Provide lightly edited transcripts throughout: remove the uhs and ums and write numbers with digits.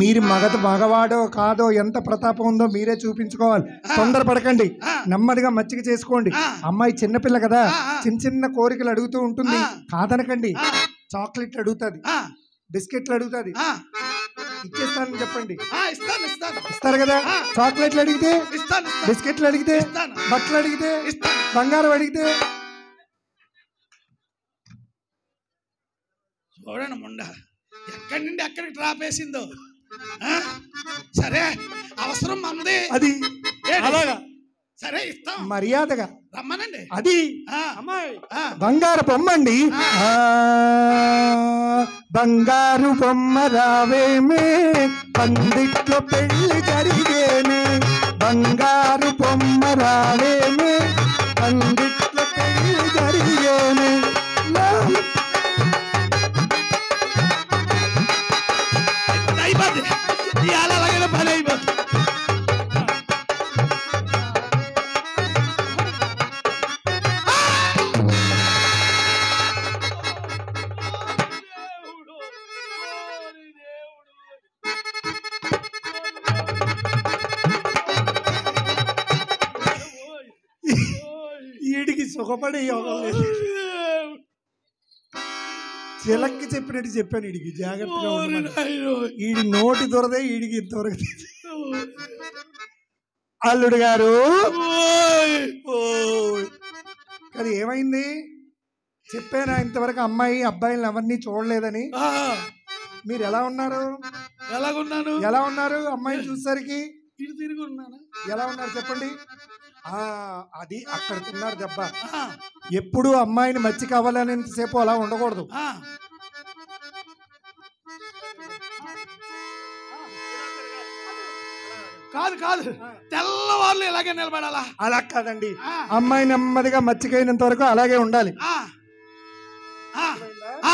మీరు మగవాడో కాదో ఎంత ప్రతాపం ఉందో మీరే చూపించుకోవాలి. తొందరపడకండి, నెమ్మదిగా మచ్చిక చేసుకోండి. అమ్మాయి చిన్నపిల్ల కదా, చిన్న చిన్న కోరికలు అడుగుతూ ఉంటుంది, కాదనకండి. చాక్లెట్లు అడుగుతుంది, బిస్కెట్లు అడుగుతుంది, ఇచ్చేస్తానని చెప్పండి. ఇస్తారు కదా. చాక్లెట్లు అడిగితే, బిస్కెట్లు అడిగితే, బట్టలు అడిగితే, బంగారం అడిగితే. చూడండి ముండ ఎక్కడి నుండి ఎక్కడికి డ్రాప్ వేసిందో. సరే అవసరం మంది, అది అలాగా. సరే ఇస్తాం, మర్యాదగా రమ్మనండి. అది అమ్మాయి బంగారు బొమ్మండి. బంగారు బొమ్మ రావేమే, పందిట్లో పెళ్లి జరిగేనే. బంగారు బొమ్మ రావేమే, పందిట్లో పెళ్లి జరిగేనే. అలాగైనా పని అయిపోతుంది. ఈడికి సుఖపడే యోగం లేదు. చిలక్కి చెప్పినట్టు చెప్పాను ఈడికి, జాగ్రత్తగా ఈడి నోటి దొరదే ఈడికి ఇంతవరకు. అల్లుడు గారు అది ఏమైంది చెప్పానా ఇంతవరకు? అమ్మాయి అబ్బాయిలను ఎవరిని చూడలేదని. మీరు ఎలా ఉన్నారు? ఎలా ఉన్నారు? అమ్మాయిని చూసేసరికి ఎలా ఉన్నారు చెప్పండి. అది అక్కడ తిన్నారు దెబ్బ. ఎప్పుడు అమ్మాయిని మచ్చి కావాలనేంతసేపు అలా ఉండకూడదు. కాదు తెల్లవాళ్ళు ఇలాగే నిలబడాలా? అలా కాదండి, అమ్మాయి నెమ్మదిగా మచ్చికైనంత వరకు అలాగే ఉండాలి.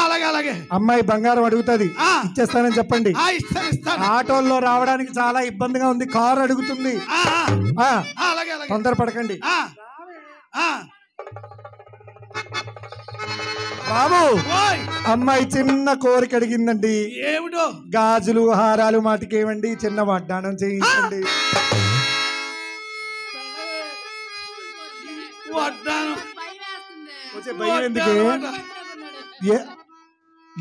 అలాగే అమ్మాయి బంగారం అడుగుతుంది, ఇచ్చేస్తానని చెప్పండి. ఆటోల్లో రావడానికి చాలా ఇబ్బందిగా ఉంది, కారు అడుగుతుంది. తొందరపడకండి బాబు. అమ్మాయి చిన్న కోరిక అడిగిందండి. ఏమిటో? గాజులు హారాలు మాటికేవండి, చిన్న వడ్డాణం చేయించండి. భయం ఎందుకే?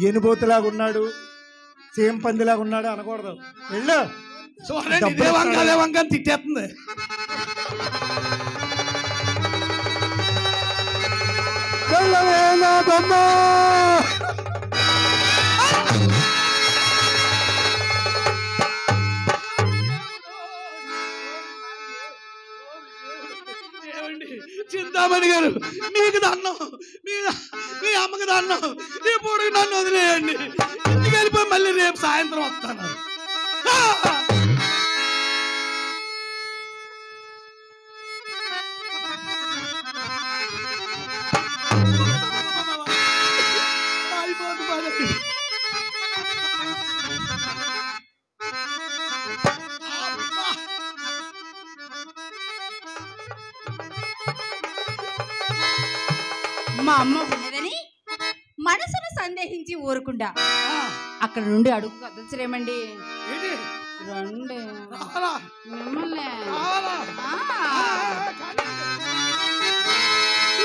ఎనుబోతులాగా ఉన్నాడు, సేమ్ పందిలాగా ఉన్నాడు అనకూడదు. వెళ్ళు. తిట్టేస్తుంది. చింతామణి గారు, మీకు దన్నం, మీ అమ్మకి దన్నం. ఇప్పుడు నన్ను వదిలేయండి, ఇంటికి వెళ్ళిపోయి మళ్ళీ రేపు సాయంత్రం వస్తాను. మా అమ్మ ఉన్నదని మనసును సందేహించి ఊరుకుండా అక్కడ నుండి అడుగు కదల్చరేమండి. రండి మిమ్మల్ని.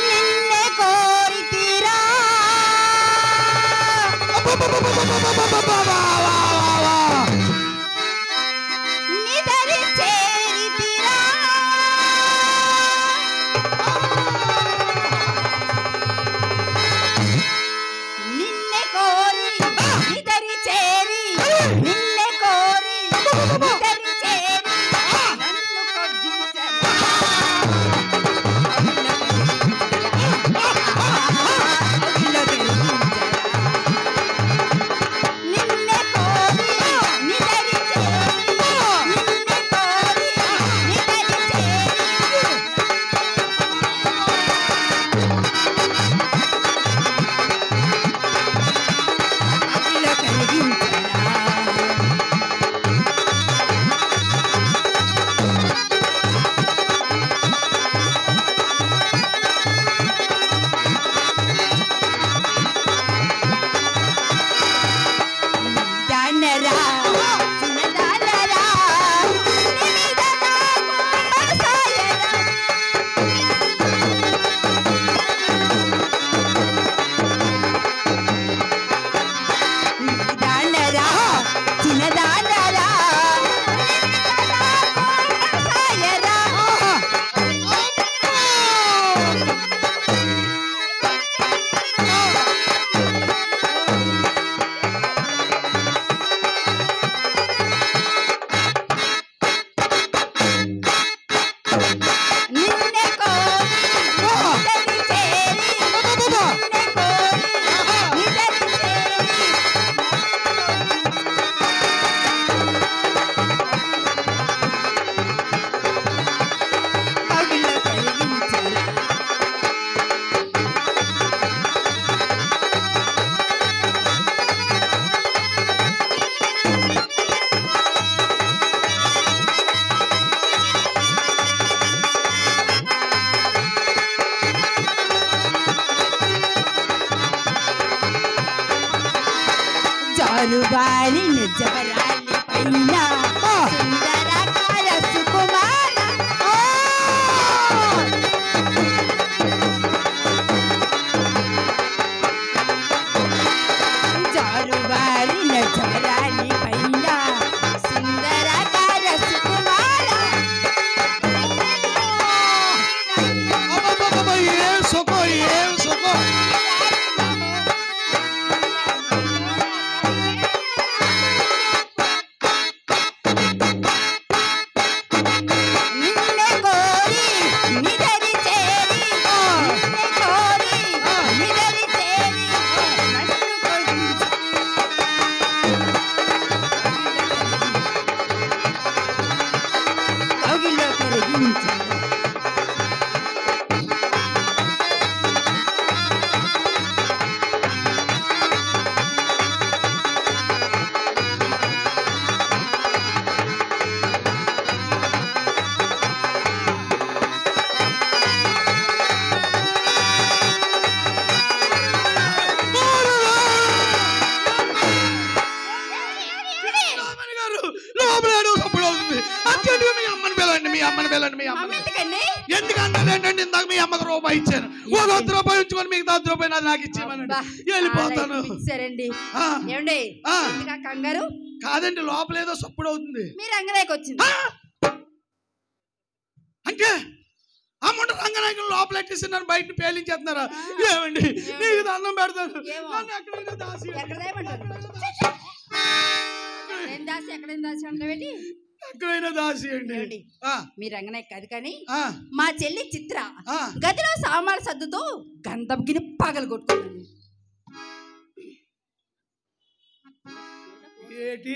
నిన్నే కోరితీరా నిదరి చేరితీరా. నిన్నే కోరి నిదరి చేరి, నిన్నే కోరి నిదరి చేరి నన్ను కొద్దించరా. నిన్నే కోరి నిదరి చేరి, నిన్నే కోరి నిదరి చేరి అఖిల కలిగించరా. జారువారి నిజవరాలి పైన సుందరకార సుకుమార జారువారి నిజవరాలి పైన సుందరకార సుకుమార ఏం సుఖం ఏం సుఖం నిన్నే కోరి నిదరి చేరి నిన్నే కోరి నిదరి చేరి నన్ను కొలిచి కౌగిల్లో కరిగించి రామని గారు లోపల ఏడో సప్పుడు అవుతుంది అర్జెంటుగా మీ అమ్మని పిలండి మీ అమ్మని పిలండి మీ అమ్మని అమ్మెందుకండి ఎందుకంటే ఏంటంటే ఇందాక మీ అమ్మకి రూపాయి ఇచ్చాను ఒక ₹100 ఉంచుకొని మీకు ₹10 నాది నాకు ఇచ్చేయమనండి వెళ్ళిపోతాను సరేండి ఆ, ఏమండి ఆ. ఎందుకా కంగారు కాదండి లోపల ఏదో సప్పుడు అవుతుంది మీరు రంగరేకి వచ్చింది ఆ! అంటే అమ్మంట రంగనాయకులు లోపల ఎట్టేసి నన్ను బయట పేలించేస్తున్నారా ఏమండి నీకు దండం పెడతాను ఏమో. నన్ను ఎక్కడైనా దాసి ఎక్కడ దాయమంటారు ఎక్కడేం దాసి ఎక్కడేం దాసి అంటావేంటి ఎక్కడైనా దాసి అండి ఏమండి మీ రంగనాయక్ కాదు కానీ మా చెల్లి చిత్ర గదిలో సామాన్ల సర్దుతో గంధం గిని పగలు కొట్టుకుందండి ఏంటి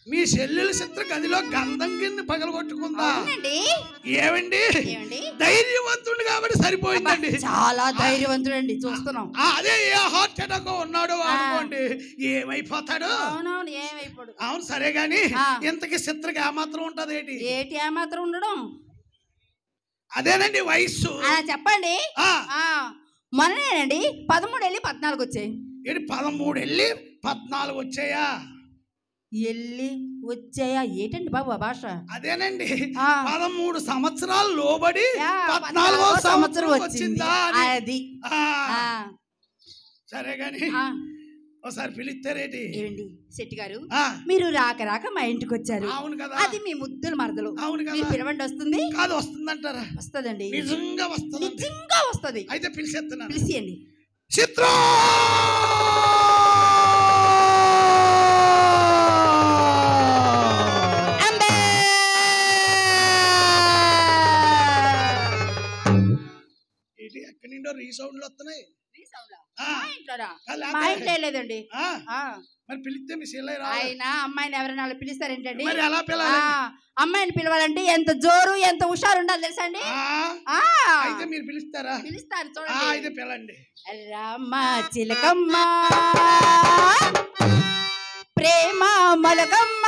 మీ చెల్లెల చిత్ర గదిలో గంధం కింద పగలగొట్టుకుందా అవునండి ఏమండి ఏమండి ధైర్యవంతుడు కాబట్టి సరిపోయిందండి చాలా ధైర్యవంతుడండి చూస్తున్నాం అదే ఏ హార్ట్ అటాక్ ఉన్నాడు అనుకోండి ఏమైపోతాడు అవునవును ఏమైపోడు అవును సరే గాని ఆ. ఇంతకి చిత్రకి ఏమాత్రం ఉంటది ఏంటి ఏటి ఏమాత్రం ఉండడం అదేనండి వయస్సు చెప్పండి ఆ, మొన్ననేనండి 13 వెళ్ళి 14 వచ్చాయి ఏంటి 13 వెళ్ళి 14 వచ్చాయా వెళ్ళి వచ్చాయా ఏటండి బాబు ఆ భాష అదేనండి ఆ. 13 సంవత్సరాలు లోబడి యా, 14వ సంవత్సరం వచ్చింది వచ్చిందా అని. అది ఆ, ఆ, సరే గాని ఆ. ఒకసారి పిలుస్తారేటి ఏమండి శెట్టి గారు ఆ, మీరు రాక రాక మా ఇంటికి వచ్చారు అవును కదా అది మీ ముద్దుల మరదలు అవును మీరు కదా పిలవండి వస్తుంది కాదు వస్తుందంటారా వస్తదండి నిజంగా వస్తుంది నిజంగా వస్తది అయితే పిలిచేస్తున్నాను పిలిచియండి చిత్ర ఏంటి ఎక్కడి నుండో రీసౌండ్లు వస్తున్నాయి ఆ, మా ఇంట్లోనా? కాదు, మా లేకపోతే- ఇంట్లో లేదండి ఆ, ఆ, మరి పిలిస్తే మీ చెల్లె రావాలి ఆయన అమ్మాయిని ఎవరైనా వాళ్ళు పిలుస్తారేంటండి మరి ఎలా ఆ, పిలాలి అమ్మాయిని పిలవాలంటే ఎంత జోరు ఎంత హుషారు ఉండాలి తెలుసా అండి ఆ, అయితే మీరు పిలుస్తారా పిలుస్తారు ఆ, అయితే చూడండి పిలండి రామ చిలకమ్మ ప్రేమ మొలకమ్మ